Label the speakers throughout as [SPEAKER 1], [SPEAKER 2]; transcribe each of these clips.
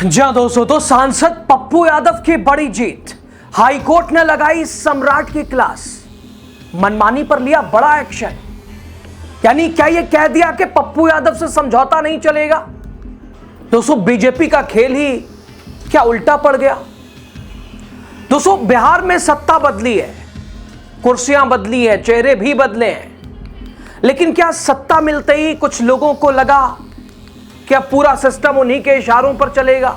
[SPEAKER 1] जी हाँ दोस्तों, तो सांसद पप्पू यादव की बड़ी जीत। हाईकोर्ट ने लगाई सम्राट की क्लास, मनमानी पर लिया बड़ा एक्शन। यानी क्या यह कह दिया कि पप्पू यादव से समझौता नहीं चलेगा? दोस्तों, बीजेपी का खेल ही क्या उल्टा पड़ गया। दोस्तों, बिहार में सत्ता बदली है, कुर्सियां बदली है, चेहरे भी बदले हैं, लेकिन क्या सत्ता मिलते ही कुछ लोगों को लगा क्या पूरा सिस्टम उन्हीं के इशारों पर चलेगा?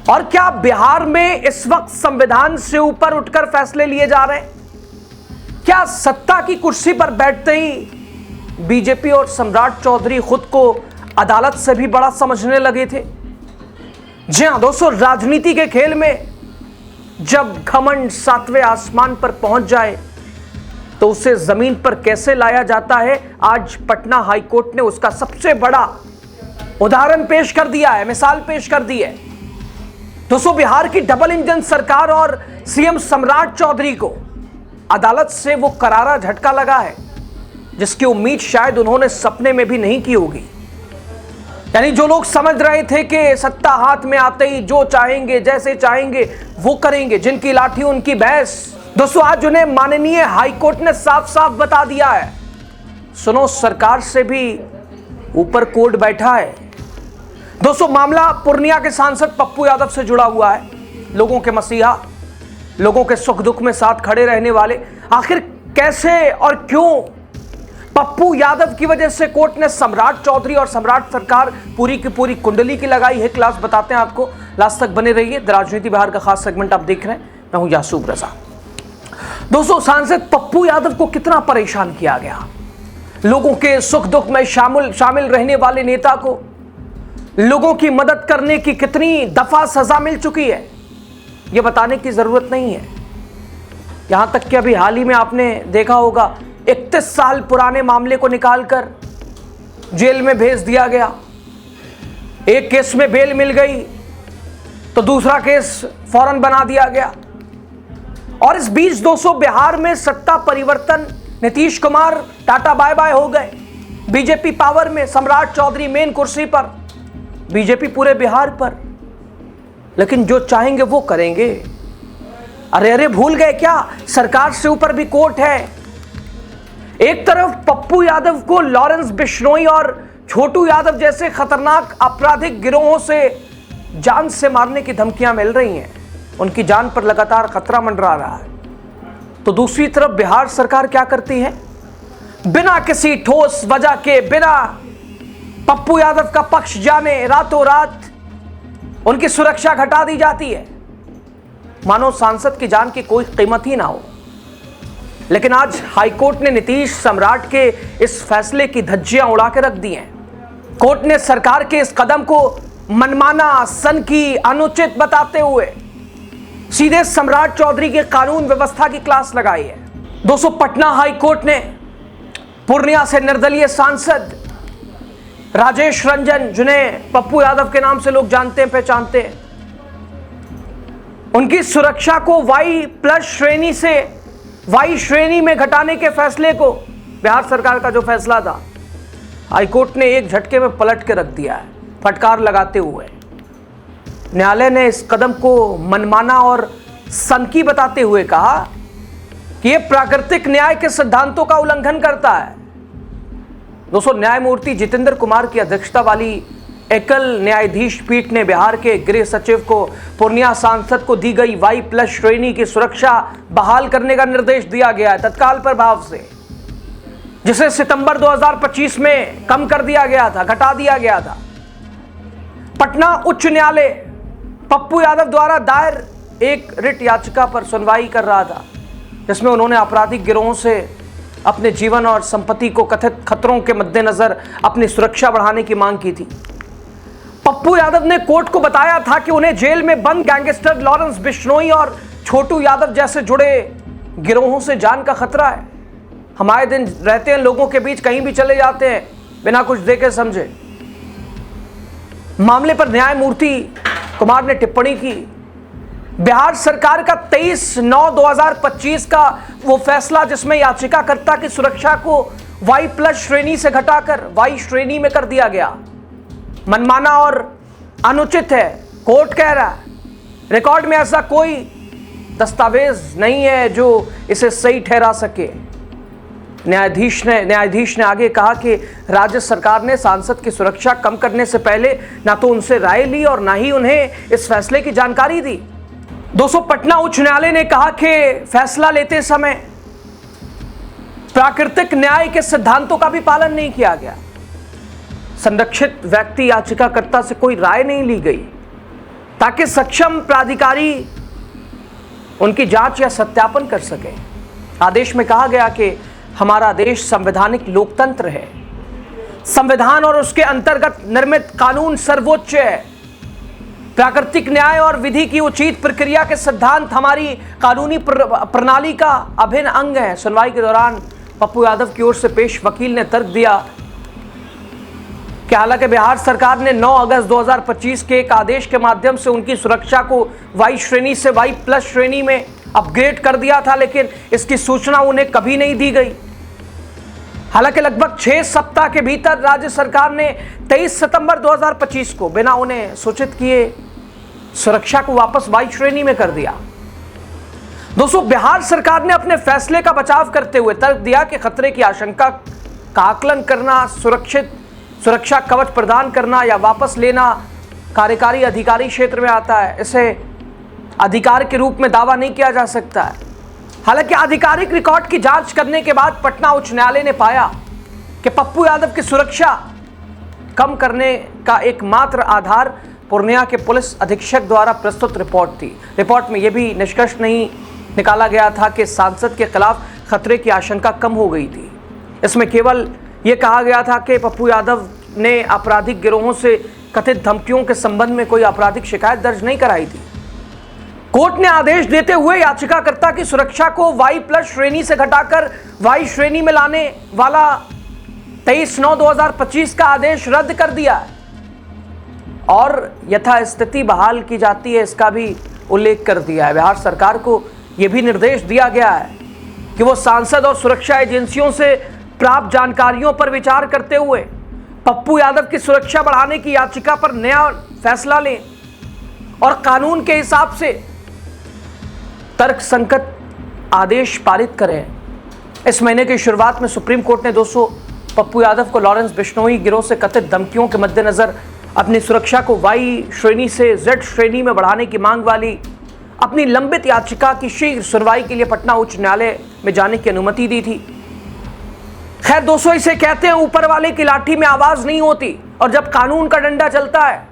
[SPEAKER 1] और क्या बिहार में इस वक्त संविधान से ऊपर उठकर फैसले लिए जा रहे हैं? क्या सत्ता की कुर्सी पर बैठते ही बीजेपी और सम्राट चौधरी खुद को अदालत से भी बड़ा समझने लगे थे? जी हां दोस्तों, राजनीति के खेल में जब घमंड सातवें आसमान पर पहुंच जाए तो उसे जमीन पर कैसे लाया जाता है, आज पटना हाईकोर्ट ने उसका सबसे बड़ा उदाहरण पेश कर दिया है, मिसाल पेश कर दी है। दोस्तों, बिहार की डबल इंजन सरकार और सीएम सम्राट चौधरी को अदालत से वो करारा झटका लगा है जिसकी उम्मीद शायद उन्होंने सपने में भी नहीं की होगी। यानी जो लोग समझ रहे थे कि सत्ता हाथ में आते ही जो चाहेंगे, जैसे चाहेंगे वो करेंगे, जिनकी लाठी उनकी भैंस, दोस्तों आज उन्हें माननीय हाईकोर्ट ने साफ साफ बता दिया है, सुनो, सरकार से भी ऊपर कोर्ट बैठा है। दोस्तों, मामला पूर्णिया के सांसद पप्पू यादव से जुड़ा हुआ है। लोगों के मसीहा, लोगों के सुख दुख में साथ खड़े रहने वाले, आखिर कैसे और क्यों पप्पू यादव की वजह से कोर्ट ने सम्राट चौधरी और सम्राट सरकार पूरी की पूरी कुंडली की लगाई है, क्लास बताते हैं आपको। लास्ट तक बने रहिए। द राजनीति बिहार का खास सेगमेंट आप देख रहे हैं, मैं हूं यासूब रजा। दोस्तों, सांसद पप्पू यादव को कितना परेशान किया गया। लोगों के सुख दुख में शामिल रहने वाले नेता को लोगों की मदद करने की कितनी दफा सजा मिल चुकी है, यह बताने की जरूरत नहीं है। यहां तक कि अभी हाल ही में आपने देखा होगा 31 साल पुराने मामले को निकालकर जेल में भेज दिया गया। एक केस में बेल मिल गई तो दूसरा केस फौरन बना दिया गया। और इस बीच दोस्तों, बिहार में सत्ता परिवर्तन, Nitish Kumar ta-ta bye bye हो गए, बीजेपी पावर में, सम्राट चौधरी मेन कुर्सी पर, बीजेपी पूरे बिहार पर। लेकिन जो चाहेंगे वो करेंगे। अरे भूल गए क्या, सरकार से ऊपर भी कोर्ट है। एक तरफ पप्पू यादव को लॉरेंस बिश्नोई और छोटू यादव जैसे खतरनाक आपराधिक गिरोहों से जान से मारने की धमकियां मिल रही हैं, उनकी जान पर लगातार खतरा मंडरा रहा है, तो दूसरी तरफ बिहार सरकार क्या करती है? बिना किसी ठोस वजह के, बिना पप्पू यादव का पक्ष जाने, रातों रात उनकी सुरक्षा घटा दी जाती है, मानो सांसद की जान की कोई कीमत ही ना हो। लेकिन आज हाईकोर्ट ने नीतीश सम्राट के इस फैसले की धज्जियां उड़ा के रख दी हैं। कोर्ट ने सरकार के इस कदम को मनमाना, सनकी, अनुचित बताते हुए सीधे सम्राट चौधरी के कानून व्यवस्था की क्लास लगाई है। दोस्तों, पटना हाईकोर्ट ने पूर्णिया से निर्दलीय सांसद राजेश रंजन, जिन्हें पप्पू यादव के नाम से लोग जानते हैं, पहचानते हैं, उनकी सुरक्षा को वाई श्रेणी में घटाने के फैसले को, बिहार सरकार का जो फैसला था, हाईकोर्ट ने एक झटके में पलट के रख दिया है। फटकार लगाते हुए न्यायालय ने इस कदम को मनमाना और सनकी बताते हुए कहा कि यह प्राकृतिक न्याय के सिद्धांतों का उल्लंघन करता है। दोस्तों, न्यायमूर्ति जितेंद्र कुमार की अध्यक्षता वाली एकल न्यायाधीश पीठ ने बिहार के गृह सचिव को पूर्णिया सांसद को दी गई वाई+ श्रेणी की सुरक्षा बहाल करने का निर्देश दिया गया है तत्काल प्रभाव से, जिसे सितंबर 2025 में कम कर दिया गया था, घटा दिया गया था। पटना उच्च न्यायालय पप्पू यादव द्वारा दायर एक रिट याचिका पर सुनवाई कर रहा था, जिसमें उन्होंने आपराधिक गिरोहों से अपने जीवन और संपत्ति को कथित खतरों के मद्देनजर अपनी सुरक्षा बढ़ाने की मांग की थी। पप्पू यादव ने कोर्ट को बताया था कि उन्हें जेल में बंद गैंगस्टर लॉरेंस बिश्नोई और छोटू यादव जैसे जुड़े गिरोहों से जान का खतरा है। हम आए दिन रहते हैं लोगों के बीच, कहीं भी चले जाते हैं बिना कुछ देखे समझे। मामले पर न्यायमूर्ति कुमार ने टिप्पणी की, बिहार सरकार का 23/9/2025 का वो फैसला जिसमें याचिकाकर्ता की सुरक्षा को वाई+ श्रेणी से घटाकर वाई श्रेणी में कर दिया गया, मनमाना और अनुचित है, कोर्ट कह रहा है। रिकॉर्ड में ऐसा कोई दस्तावेज नहीं है जो इसे सही ठहरा सके। न्यायाधीश ने आगे कहा कि राज्य सरकार ने सांसद की सुरक्षा कम करने से पहले ना तो उनसे राय ली और ना ही उन्हें इस फैसले की जानकारी दी। दोस्तों, पटना उच्च न्यायालय ने कहा कि फैसला लेते समय प्राकृतिक न्याय के सिद्धांतों का भी पालन नहीं किया गया। संरक्षित व्यक्ति याचिकाकर्ता से कोई राय नहीं ली गई ताकि सक्षम प्राधिकारी उनकी जांच या सत्यापन कर सके। आदेश में कहा गया कि हमारा देश संवैधानिक लोकतंत्र है। संविधान और उसके अंतर्गत निर्मित कानून सर्वोच्च है। प्राकृतिक न्याय और विधि की उचित प्रक्रिया के सिद्धांत हमारी कानूनी प्रणाली का अभिन्न अंग है। सुनवाई के दौरान पप्पू यादव की ओर से पेश वकील ने तर्क दिया कि हालांकि बिहार सरकार ने 9 अगस्त 2025 के एक आदेश के माध्यम से उनकी सुरक्षा को वाई श्रेणी से वाई प्लस श्रेणी में अपग्रेड कर दिया था, लेकिन इसकी सूचना उन्हें कभी नहीं दी गई। हालांकि लगभग 6 सप्ताह के भीतर राज्य सरकार ने 23 सितंबर 2025 को बिना उन्हें सूचित किए सुरक्षा को वापस वाई श्रेणी में कर दिया। दोस्तों, बिहार सरकार ने अपने फैसले का बचाव करते हुए तर्क दिया कि खतरे की आशंका का आकलन करना, सुरक्षा कवच प्रदान करना या वापस लेना कार्यकारी अधिकारी क्षेत्र में आता है। इसे अधिकार के रूप में दावा नहीं किया जा सकता है। हालांकि आधिकारिक रिकॉर्ड की जांच करने के बाद पटना उच्च न्यायालय ने पाया कि पप्पू यादव की सुरक्षा कम करने का एकमात्र आधार पूर्णिया के पुलिस अधीक्षक द्वारा प्रस्तुत रिपोर्ट थी। रिपोर्ट में यह भी निष्कर्ष नहीं निकाला गया था कि सांसद के खिलाफ खतरे की आशंका कम हो गई थी। इसमें केवल यह कहा गया था कि पप्पू यादव ने आपराधिक गिरोहों से कथित धमकियों के संबंध में कोई आपराधिक शिकायत दर्ज नहीं कराई थी। कोर्ट ने आदेश देते हुए याचिकाकर्ता की सुरक्षा को वाई प्लस श्रेणी से घटाकर वाई श्रेणी में लाने वाला 23/9/2025 का आदेश रद्द कर दिया है और यथास्थिति बहाल की जाती है, इसका भी उल्लेख कर दिया है। बिहार सरकार को यह भी निर्देश दिया गया है कि वो सांसद और सुरक्षा एजेंसियों से प्राप्त जानकारियों पर विचार करते हुए पप्पू यादव की सुरक्षा बढ़ाने की याचिका पर नया फैसला लें और कानून के हिसाब से तर्कसंगत आदेश पारित करें। इस महीने की शुरुआत में सुप्रीम कोर्ट ने दोस्तों पप्पू यादव को लॉरेंस बिश्नोई गिरोह से कथित धमकियों के मद्देनजर अपनी सुरक्षा को वाई श्रेणी से जेड श्रेणी में बढ़ाने की मांग वाली अपनी लंबित याचिका की शीघ्र सुनवाई के लिए पटना उच्च न्यायालय में जाने की अनुमति दी थी। खैर दोस्तों, इसे कहते हैं ऊपर वाले की लाठी में आवाज नहीं होती और जब कानून का डंडा चलता है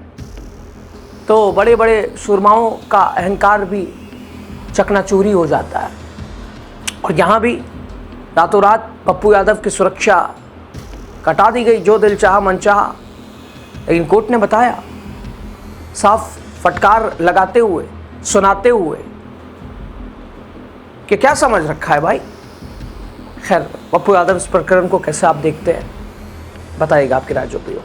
[SPEAKER 1] तो बड़े बड़े सुरमाओं का अहंकार भी चकनाचूरी हो जाता है। और यहां भी रातों रात पप्पू यादव की सुरक्षा कटा दी गई, जो दिल चाहा मन चाहा। लेकिन कोर्ट ने बताया, साफ फटकार लगाते हुए, सुनाते हुए कि क्या समझ रखा है भाई। खैर, पप्पू यादव इस प्रकरण को कैसे आप देखते हैं, बताइएगा आपकी राय जो भी हो।